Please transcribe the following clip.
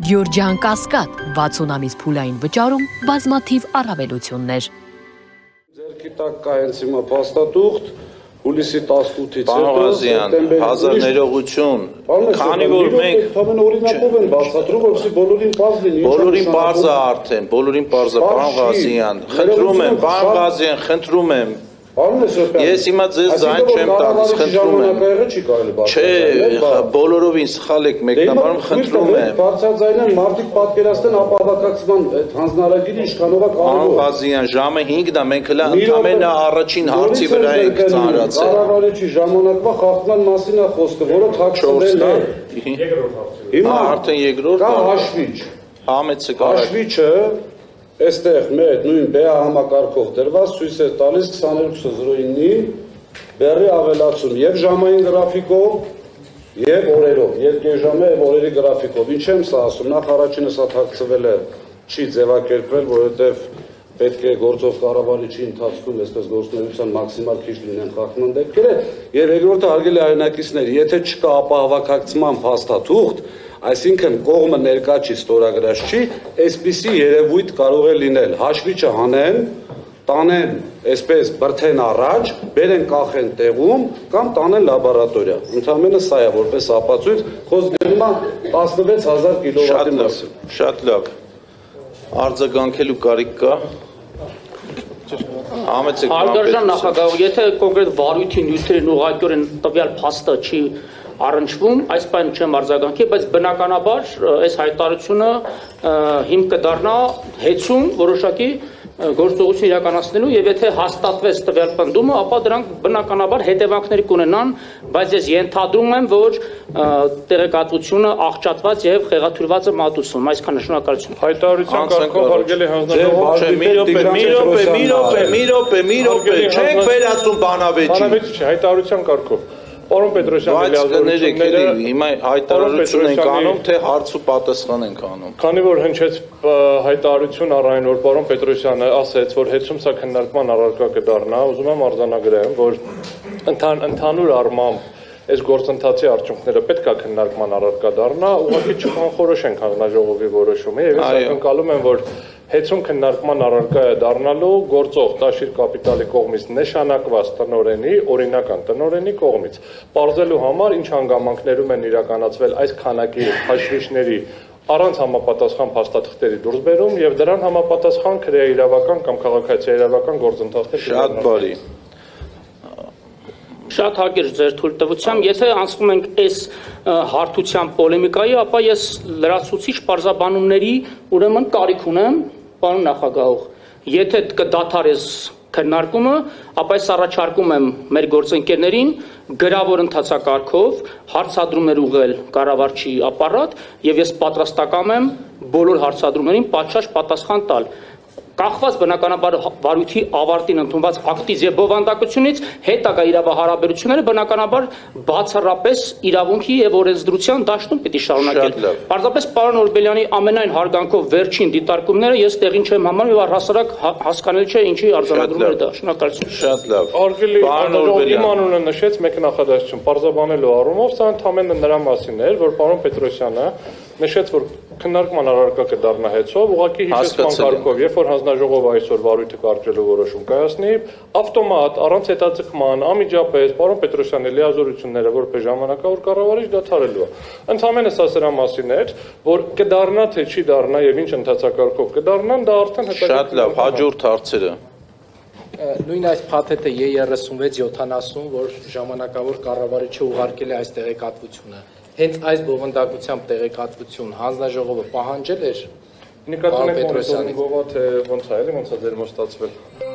Գյորջյան Կասկադ 60 ամիս փուլային վճարում բազմաթիվ առավելություններ։ Ձերքի տակ կա հենց հիմա փաստաթուղթ, հուլիսի 18-ից հետո հազար ներողություն, քանի որ մենք օրինակով են բացատրում, որպեսզի բոլորին պարզ լինի։ Բոլորին պարզ է արդեն, բոլորին պարզ է, պարոն Ղազարյան, խնդրում եմ, պարոն Ղազարյան, խնդրում եմ։ Ես հիմա ձեզ ձայն չեմ տալիս, խնդրում եմ։ Չէ, բոլորովին սխալ եք մեկնաբանում, խնդրում եմ։ Բարձրաձայնեն մարդիկ պատկերացնեն ապահովակացման այդ հանձնարարագիրը ինչքանով է կարևոր։ Պարոն Ղազարյան, ժամը 5-ն է, մենք հələ ընդամենը առաջին հարցի վրա ենք ծանրացել։ Կառավարիչի ժամանակվա խախտման մասին է խոսքը, որը թաքցվել է։ Հիմա արդեն երկրորդ կա հաշվիչ։ Համեցը կարա։ Հաշվիչը այստեղ մեր նույն BA համակարգով դրված ցույց է տալիս 22:09-ին բեռի ավելացում եւ ժամային գրաֆիկով եւ օրերով, երկեժամե եւ օրերի գրաֆիկով։ Ինչ եմ սա ասում, նախ առաջինը սա թաքցվել է, չի ձևակերպվել, որովհետեւ պետք է գործող կառավարիչի ընթացքում այսպես գործունեության մաքսիմալ քիչ լինեն խախտման դեպքերը, եւ երկրորդը հարգելի հայրենակիցներ, եթե չկա ապահովակացման փաստաթուղթ, այսինքն կողմը ներկա չի, ստորագրած չի, այսպիսի երևույթ կարող է լինել, հաշվիչը հանեն, տանեն այսպես բրթեն առաջ, բերեն կախեն տեղում կամ տանեն լաբորատորիա, ընդհանրապես սա է որպես ապացույց, խոսք գնում է 16000 կիլովատի մասին։ Շատ լավ, արձագանքելու կարիք կա։ Հարգարժան նախագահ, եթե կոնկրետ վարույթի նյութերին ուղղակիորեն տվյալ փաստը չի առնչվում, այս բանը չեմ արձագանքի, բայց բնականաբար այս հայտարարությունը հիմք կդառնա հեծում որոշակի գործողություն իրականացնելու եւ եթե հաստատվեց տվյալ պնդումը, ապա դրանք բնականաբար հետևանքներ կունենան, բայց ես ենթադրում եմ, որ տեղեկատվությունը աղճատված եւ խեղաթյուրված է մատուցվում, այսքան շնորհակալություն։ Հայտարարության կարգով հարգելի հանձնաժողով, մի րոպե, չենք վերացում բանավեճին։ Բանավեճ չի, հայտարարության կարգով։ Պարոն Պետրոսյան, հիմա հայտարարություն ենք անում, թե հարց ու պատասխան ենք անում։ Քանի որ հնչեց հայտարարություն առայն, որ պարոն Պետրոսյանը ասեց, որ հեծում սա քննարկման առարկա կդառնա, ուզում եմ արձանագրեմ, որ ընդհանուր առմամբ այս գործընթացի արդյունքները պետք է քննարկման առարկա դառնա, ուղղակի չկանխորոշենք հանձնաժողովի որոշումը, եւ ես ակնկալում եմ, որ հեծում քննարկման առարկա է դառնալու գործող Տաշիր կապիտալի կողմից նշանակված տնօրենի, օրինական տնօրենի կողմից։ Պարզելու համար ինչ հանգամանքներում են իրականացվել այս քանակի հաշվիչների առանց համապատասխան փաստաթղթերի դուրս բերում եւ դրան համապատասխան քրեաիրավական կամ քաղաքացիաիրավական գործընթացներ։ Շատ բարի։ Շատ հակիրճ ձեր թույլտվությամբ, եթե անցնում ենք այս հարթության պոլեմիկայի, ապա ես լրացուցիչ պարզաբանումների ուրեմն կարիք ունեմ, պարոն նախագահող, եթե կդադարես քննարկումը, ապա ես առաջարկում եմ մեր գործընկերներին գրավոր ընթացակարգով հարցադրումներ ուղղել կառավարչի ապարատ եւ ես պատրաստակամ եմ բոլոր հարցադրումներին պատշաճ պատասխան տալ։ Կախված բնականաբար վարույթի ավարտին ընդունված ակտիվ եւ բովանդակությունից հետագա իրավահարաբերությունները բնականաբար բացառապես իրավունքի եւ օրենսդրության դաշտում պիտի շարունակել։ Պարզապես պարոն Օրբելյանի ամենայն հարգանքով վերջին դիտարկումները ես տեղին չեմ համարում եւ առհասարակ հասկանալի չէ ինչի արձանագրումներ դա։ Շնորհակալություն։ Շատ լավ։ Արգելի իմ անունը նշեց մեկնախադասություն պարզաբանելու առումով, սա ընդհանրապես նրա մասին էր, որ պարոն Պետրոսյանը նշեց, որ քննարկման առարկա կդառնա հեծով, ուղղակի հիշեցման կարգով, երբ որ հանձնաժողովը այսօր վարույթը կարճելու որոշում կայացնի, ավտոմատ, առանց հետաձգման, անմիջապես պարոն Պետրոսյանի լիազորությունները որպես ժամանակավոր կառավարիչ դադարելու է։ Ընդհանրապես սա սրա մասին էր, որ կդառնա թե չի դառնա եւ ինչ ընթացակարգով կդառնան, դա արդեն հետագա։ Շատ լավ, հաջորդ հարցերը։ Նույն այս փաթեթը E3670, որ ժամանակավոր կառավարիչը ուղարկել է այս տեղեկատվությունը, հենց այս բովանդակությամբ տեղեկատվություն հանձնաժողովը պահանջել էր նկատի ունեք Պետրոսյանի գովա թե ոնց է, էլի ոնց է ձեր մոտ ստացվել։